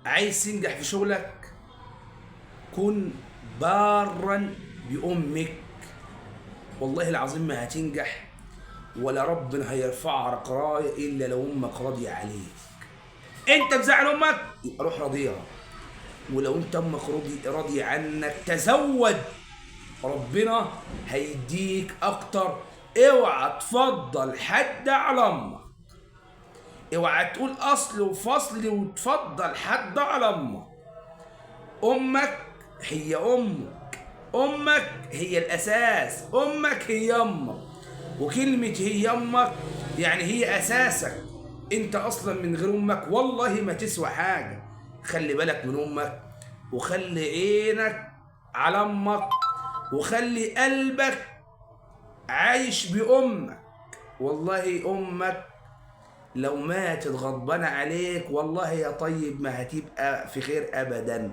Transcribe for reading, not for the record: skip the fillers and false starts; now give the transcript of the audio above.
عايز تنجح في شغلك، كن بارا بأمك. والله العظيم ما هتنجح، ولا ربنا هيرفعك راية إلا لو أمك راضية عليك. أنت مزعل أمك يبقى روح راضيها، ولو أنت أمك راضية عنك تزود، ربنا هيديك أكتر. اوعى تفضل حد على أمك، اوعى تقول أصل وفصل وتفضل حد على أمك. أمك هي أمك، أمك هي الأساس، أمك هي أمك. وكلمة هي أمك يعني هي أساسك. أنت أصلا من غير أمك والله ما تسوى حاجة. خلي بالك من أمك، وخلي عينك على أمك، وخلي قلبك عايش بأمك. والله أمك لو ماتت غضبانة عليك والله يا طيب ما هتبقى في خير أبدا.